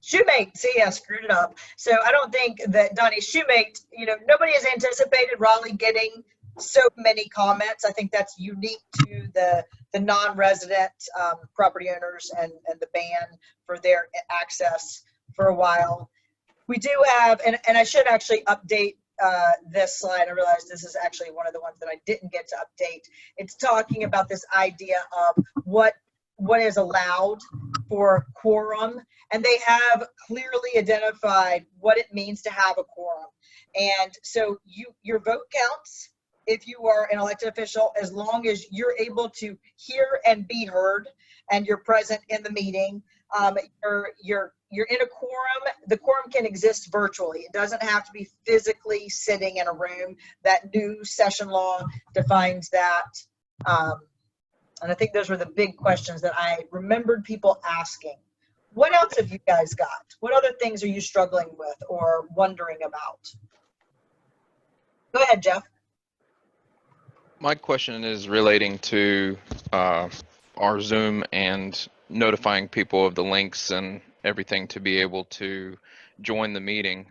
S1: Shoemate. See, I screwed it up. So I don't think that Donnie Shoemate, you know, nobody has anticipated Raleigh getting so many comments. I think that's unique to the non-resident property owners and the ban for their access for a while. We do have, and I should actually update this slide. I realize this is actually one of the ones that I didn't get to update. It's talking about this idea of what is allowed for quorum, and they have clearly identified what it means to have a quorum. And so your vote counts if you are an elected official, as long as you're able to hear and be heard and you're present in the meeting. You're in a quorum. The quorum can exist virtually. It doesn't have to be physically sitting in a room. That new session law defines that. And I think those were the big questions that I remembered people asking. What else have you guys got? What other things are you struggling with or wondering about? Go ahead, Jeff.
S7: My question is relating to our Zoom and notifying people of the links and everything to be able to join the meeting.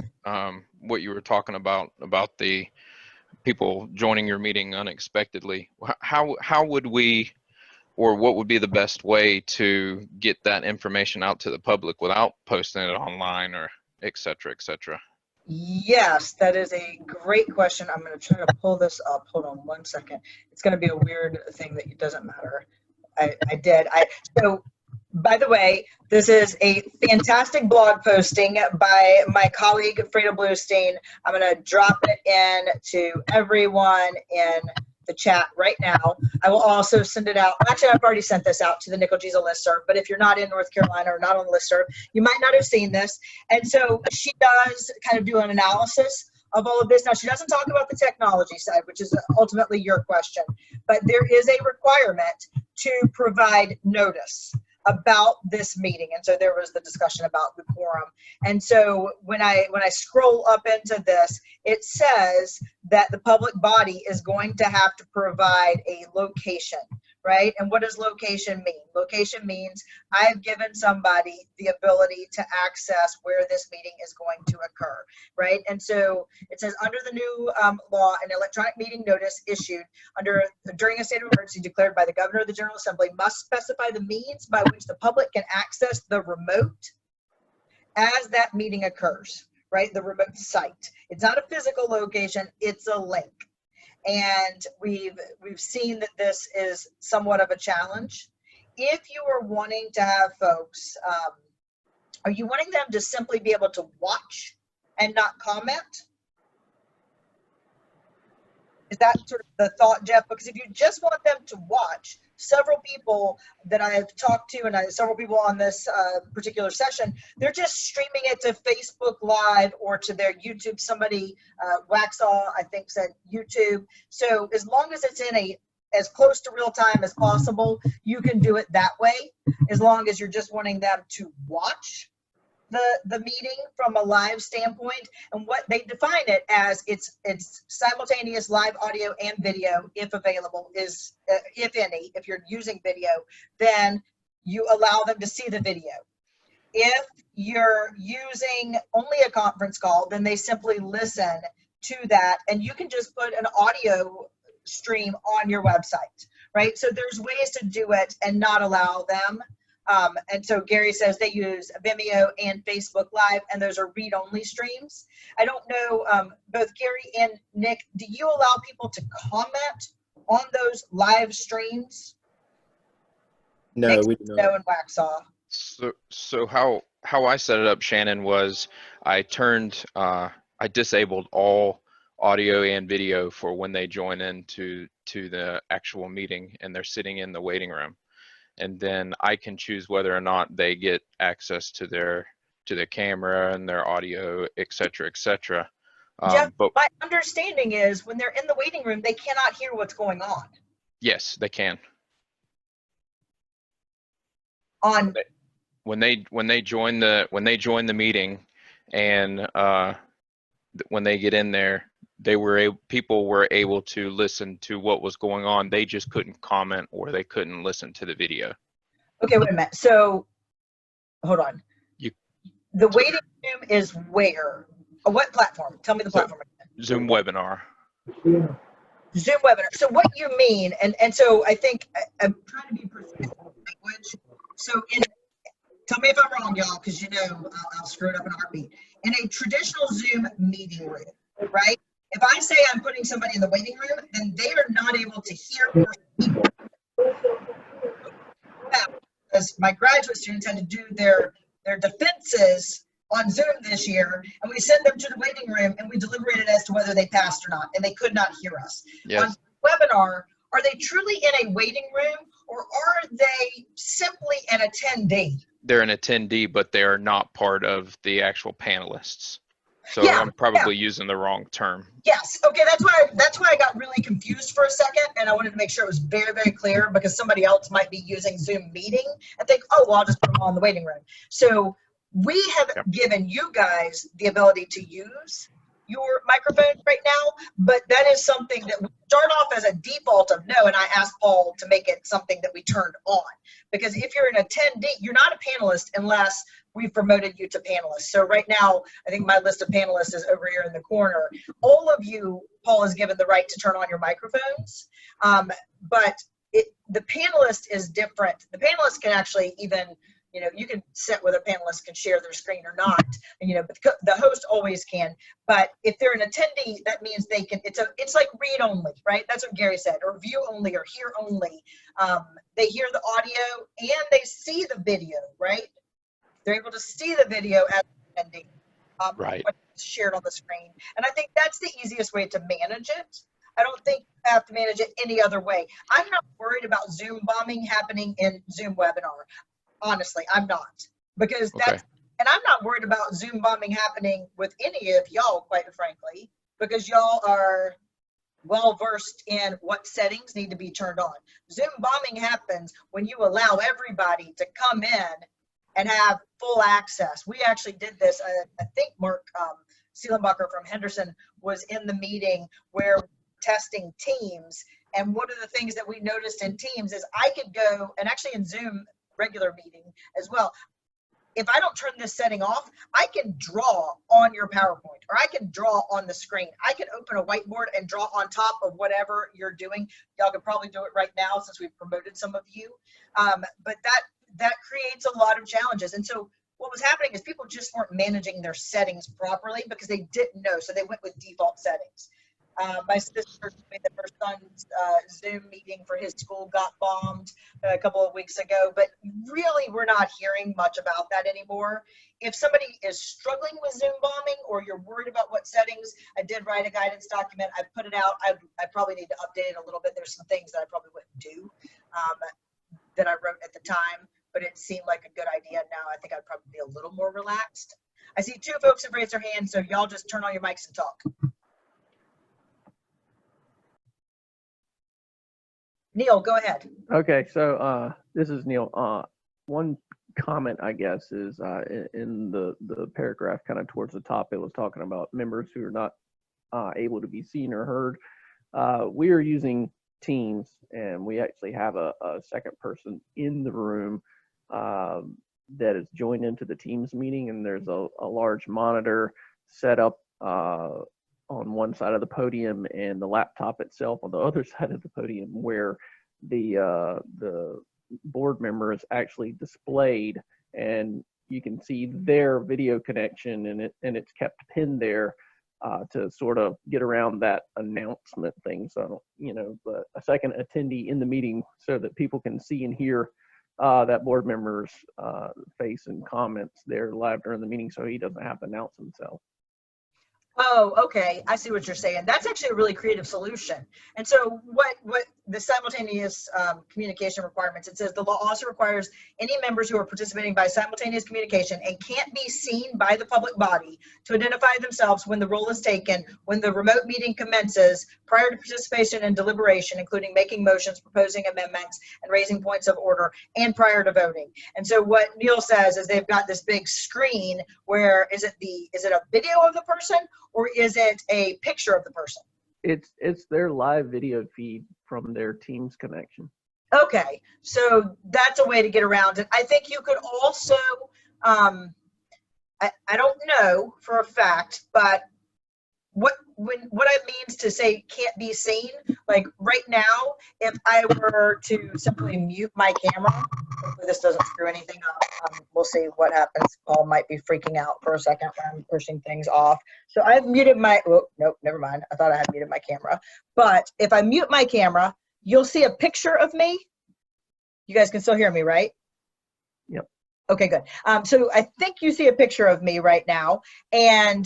S7: What you were talking about the people joining your meeting unexpectedly. How would we, or what would be the best way to get that information out to the public without posting it online or et cetera, et cetera?
S1: Yes, that is a great question. I'm going to try to pull this up. Hold on one second. It's going to be a weird thing that doesn't matter. So, by the way, this is a fantastic blog posting by my colleague, Freda Bluestein. I'm going to drop it in to everyone in the chat right now. I will also send it out. Actually, I've already sent this out to the Nickel Jesus listserv, but if you're not in North Carolina or not on the listserv, you might not have seen this. And so she does kind of do an analysis of all of this. Now, she doesn't talk about the technology side, which is ultimately your question, but there is a requirement to provide notice about this meeting. And so there was the discussion about the quorum. And so when I scroll up into this, it says that the public body is going to have to provide a location, right? And what does location mean? Location means I've given somebody the ability to access where this meeting is going to occur, right? And so it says under the new law, an electronic meeting notice issued during a state of emergency declared by the governor of the General Assembly must specify the means by which the public can access the remote as that meeting occurs, right? The remote site. It's not a physical location, it's a link. And we've seen that this is somewhat of a challenge. If you are wanting to have folks, are you wanting them to simply be able to watch and not comment? Is that sort of the thought, Jeff? Because if you just want them to watch, several people that I've talked to and several people on this particular session, they're just streaming it to Facebook Live or to their YouTube. Somebody, Waxaw, I think, said YouTube. So as long as it's in as close to real time as possible, you can do it that way, as long as you're just wanting them to watch the meeting from a live standpoint. And what they define it as, it's simultaneous live audio and video, if available, is if any. If you're using video, then you allow them to see the video. If you're using only a conference call, then they simply listen to that, and you can just put an audio stream on your website, right? So there's ways to do it and not allow them. And so Gary says they use Vimeo and Facebook Live, and those are read-only streams. I don't know, both Gary and Nick, do you allow people to comment on those live streams?
S3: No,
S1: Nick
S3: we do
S1: says
S3: not.
S1: no and Waxaw.
S7: So how I set it up, Shannon, was I disabled all audio and video for when they join into the actual meeting and they're sitting in the waiting room. And then I can choose whether or not they get access to their camera and their audio, et cetera, et cetera.
S1: Jeff,
S7: But
S1: my understanding is when they're in the waiting room, they cannot hear what's going on.
S7: yes, they can.
S1: On
S7: When they join the meeting, and when they get in there, people were able to listen to what was going on. They just couldn't comment or they couldn't listen to the video.
S1: okay, wait a minute. So hold on. The waiting room is where? What platform? Tell me the platform.
S7: Zoom webinar.
S1: Zoom webinar. So what you mean, and so I think I'm trying to be precise with language. So tell me if I'm wrong, y'all, because you know I'll screw it up in a heartbeat. In a traditional Zoom meeting room, right? If I say I'm putting somebody in the waiting room, then they are not able to hear or speak. Because my graduate students had to do their defenses on Zoom this year, and we sent them to the waiting room and we deliberated as to whether they passed or not, and they could not hear us.
S7: Yes.
S1: On webinar, are they truly in a waiting room, or are they simply an attendee?
S7: They're an attendee, but they are not part of the actual panelists. So
S1: Yeah,
S7: I'm probably using the wrong term.
S1: Yes. Okay. That's why I got really confused for a second, and I wanted to make sure it was very, very clear, because somebody else might be using Zoom meeting and think, oh, well, I'll just put them all in the waiting room. So we have given you guys the ability to use your microphone right now, but that is something that we start off as a default of no, and I asked Paul to make it something that we turned on, because if you're an attendee, you're not a panelist unless we've promoted you to panelists. So right now, I think my list of panelists is over here in the corner. All of you, Paul has given the right to turn on your microphones, but the panelist is different. The panelist can actually even, you know, you can set whether panelists can share their screen or not, and, you know, but the host always can. But if they're an attendee, that means they can, it's like read only, right? That's what Gary said, or view only, or hear only. They hear the audio and they see the video, right? They're able to see the video as an attendee,
S7: Right.
S1: what's shared on the screen. And I think that's the easiest way to manage it. I don't think you have to manage it any other way. I'm not worried about Zoom bombing happening in Zoom webinar. Honestly, I'm not, because that's, and I'm not worried about Zoom bombing happening with any of y'all, quite frankly, because y'all are well versed in what settings need to be turned on. Zoom bombing happens when you allow everybody to come in and have full access. We actually did this. I think Mark Seelenbacher from Henderson was in the meeting where we're testing Teams. And one of the things that we noticed in Teams is I could go, and actually in Zoom regular meeting as well, if I don't turn this setting off, I can draw on your PowerPoint, or I can draw on the screen. I can open a whiteboard and draw on top of whatever you're doing. Y'all could probably do it right now since we've promoted some of you. But that creates a lot of challenges. And so what was happening is people just weren't managing their settings properly because they didn't know. So they went with default settings. My sister, her son's Zoom meeting for his school got bombed a couple of weeks ago, but really we're not hearing much about that anymore. If somebody is struggling with Zoom bombing, or you're worried about what settings, I did write a guidance document. I put it out. I probably need to update it a little bit. There's some things that I probably wouldn't do that I wrote at the time, but it seemed like a good idea. Now I think I'd probably be a little more relaxed. I see 2 folks have raised their hands, so y'all just turn on your mics and talk. Neil, go ahead.
S13: Okay, so this is Neil. One comment, I guess, is in the paragraph kind of towards the top, it was talking about members who are not able to be seen or heard. We are using Teams, and we actually have a second person in the room that is joined into the Teams meeting, and there's a large monitor set up on one side of the podium and the laptop itself on the other side of the podium, where the board member is actually displayed, and you can see their video connection, and it's kept pinned there to sort of get around that announcement thing. So, but a second attendee in the meeting so that people can see and hear that board member's face and comments there live during the meeting, so he doesn't have to announce himself.
S1: Oh, okay. I see what you're saying. That's actually a really creative solution. And so what the simultaneous communication requirements, it says the law also requires any members who are participating by simultaneous communication and can't be seen by the public body to identify themselves when the roll is taken, when the remote meeting commences, prior to participation and deliberation, including making motions, proposing amendments, and raising points of order, and prior to voting. And so what Neil says is they've got this big screen where is it a video of the person, or is it a picture of the person?
S13: It's their live video feed from their Teams connection.
S1: Okay, so that's a way to get around it. I think you could also, I don't know for a fact, but what it means to say can't be seen, like right now, if I were to simply mute my camera, hopefully this doesn't screw anything up. We'll see what happens. Paul might be freaking out for a second when I'm pushing things off. So I've muted my, oh, nope, never mind. I thought I had muted my camera. But if I mute my camera, you'll see a picture of me. You guys can still hear me, right?
S13: Yep.
S1: Okay, good. So I think you see a picture of me right now, and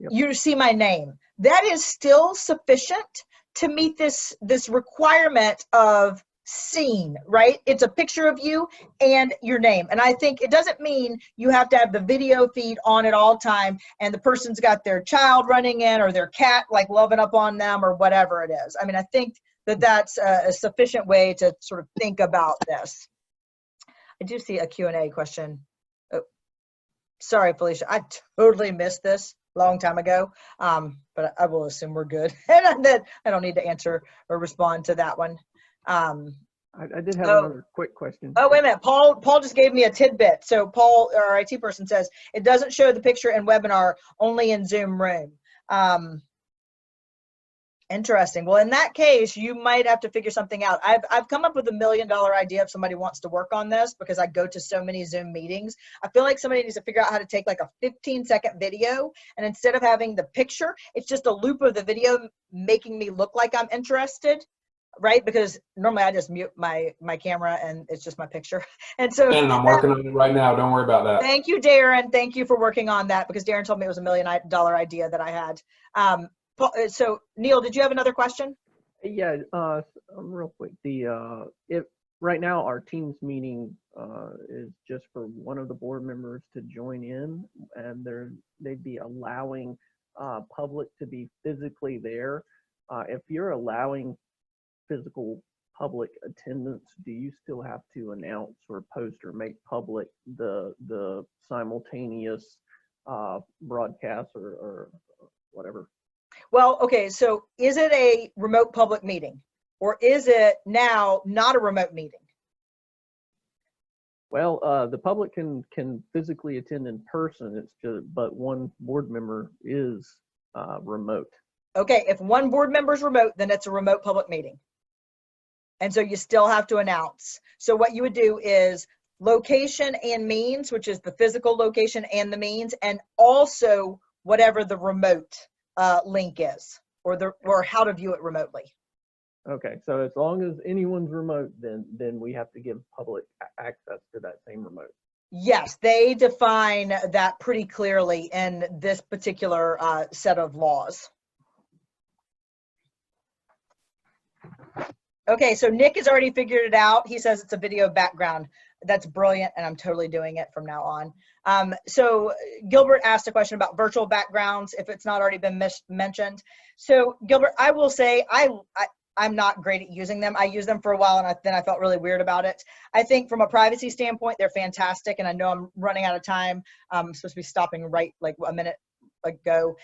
S13: yep,
S1: you see my name. That is still sufficient to meet this requirement of seen, right? It's a picture of you and your name. And I think it doesn't mean you have to have the video feed on at all time and the person's got their child running in or their cat like loving up on them or whatever it is. I mean, I think that that's a sufficient way to sort of think about this. I do see a Q&A question. Oh, sorry, Felicia, I totally missed this long time ago, but I will assume we're good. And that I don't need to answer or respond to that one.
S13: I did have another quick question.
S1: Oh, wait a minute. Paul just gave me a tidbit. So Paul, our IT person, says it doesn't show the picture in webinar, only in Zoom room. Interesting. Well, in that case, you might have to figure something out. I've come up with $1 million idea if somebody wants to work on this, because I go to so many Zoom meetings. I feel like somebody needs to figure out how to take like a 15-second video, and instead of having the picture, it's just a loop of the video making me look like I'm interested, right? Because normally I just mute my camera and it's just my picture. And so
S14: I'm working on it right now. Don't worry about that.
S1: Thank you, Darren. Thank you for working on that, because Darren told me it was $1 million idea that I had. So Neil, did you have another question?
S13: Yeah, real quick. If right now our Teams meeting is just for one of the board members to join in, and they'd be allowing public to be physically there. If you're allowing physical public attendance, do you still have to announce or post or make public the simultaneous broadcast or whatever?
S1: Well, okay, so is it a remote public meeting, or is it now not a remote meeting?
S13: Well, the public can physically attend in person. It's just, but one board member is remote.
S1: Okay, if one board member is remote, then it's a remote public meeting. And so you still have to announce. So what you would do is location and means, which is the physical location and the means, and also whatever the remote link is, or how to view it remotely.
S13: Okay, so as long as anyone's remote, then we have to give public access to that same remote.
S1: Yes, they define that pretty clearly in this particular set of laws. Okay, so Nick has already figured it out. He says it's a video background. That's brilliant, and I'm totally doing it from now on. So Gilbert asked a question about virtual backgrounds, if it's not already been mentioned. So Gilbert, I will say I'm not great at using them. I used them for a while, and then I felt really weird about it. I think from a privacy standpoint, they're fantastic, and I know I'm running out of time. I'm supposed to be stopping right like a minute ago.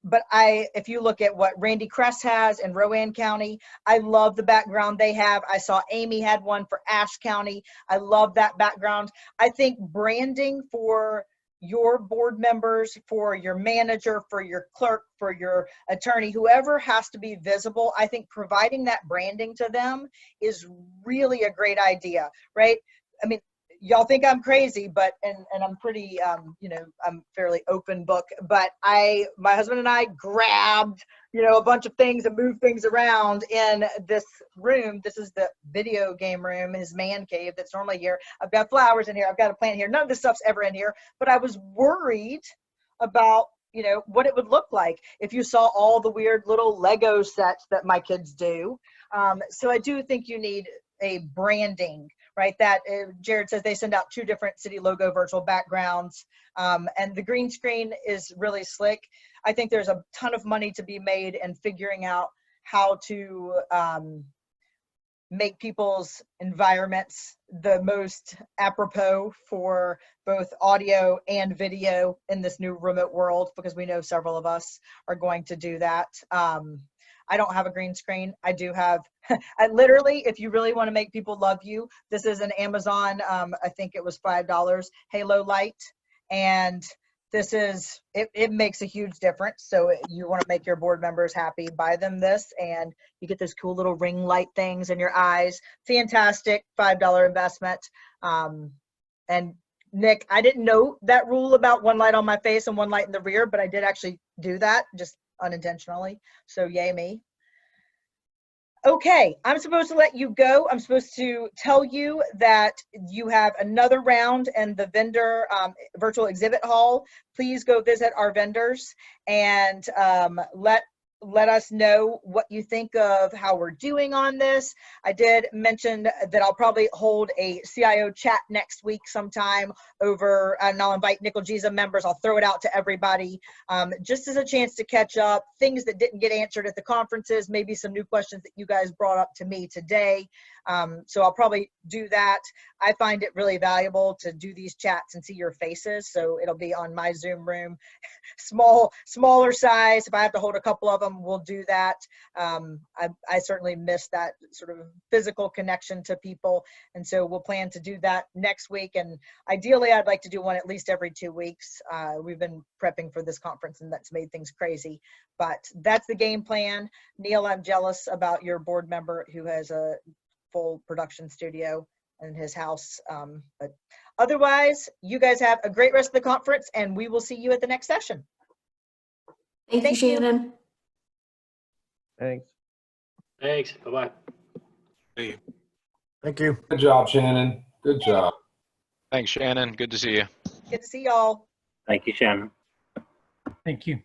S1: But if you look at what Randy Kress has in Rowan County, I love the background they have. I saw Amy had one for Ashe County. I love that background. I think branding for your board members, for your manager, for your clerk, for your attorney, whoever has to be visible, I think providing that branding to them is really a great idea, right? I mean, y'all think I'm crazy, but, and I'm pretty, you know, I'm fairly open book, but my husband and I grabbed, you know, a bunch of things and moved things around in this room. This is the video game room, his man cave that's normally here. I've got flowers in here. I've got a plant here. None of this stuff's ever in here, but I was worried about, you know, what it would look like if you saw all the weird little Lego sets that my kids do. So I do think you need a branding, right? That Jared says they send out 2 different city logo virtual backgrounds, and the green screen is really slick. I think there's a ton of money to be made in figuring out how to make people's environments the most apropos for both audio and video in this new remote world, because we know several of us are going to do that. I don't have a green screen. I do have, I literally, if you really want to make people love you, this is an Amazon, I think it was $5, Halo light. And this is, it makes a huge difference. So you want to make your board members happy, buy them this, and you get those cool little ring light things in your eyes. Fantastic, $5 investment. And Nick, I didn't know that rule about 1 light on my face and 1 light in the rear, but I did actually do that, just unintentionally. So yay me. Okay, I'm supposed to let you go. I'm supposed to tell you that you have another round in the vendor virtual exhibit hall. Please go visit our vendors and let us know what you think of how we're doing on this. I did mention that I'll probably hold a CIO chat next week sometime over, and I'll invite Nickel Giza members. I'll throw it out to everybody just as a chance to catch up, things that didn't get answered at the conferences, maybe some new questions that you guys brought up to me today. So I'll probably do that. I find it really valuable to do these chats and see your faces. So it'll be on my Zoom room, smaller size. If I have to hold a couple of them, we'll do that. I certainly miss that sort of physical connection to people. And so we'll plan to do that next week. And ideally, I'd like to do one at least every 2 weeks. We've been prepping for this conference and that's made things crazy, but that's the game plan. Neil, I'm jealous about your board member who has a full production studio in his house. But otherwise, you guys have a great rest of the conference and we will see you at the next session.
S15: Thank you, Shannon.
S13: Thanks.
S11: Thanks. Bye-bye.
S3: Thank you.
S14: Good job, Shannon. Good job.
S7: Thanks, Shannon. Good to see you.
S1: Good to see y'all.
S12: Thank you, Shannon.
S16: Thank you.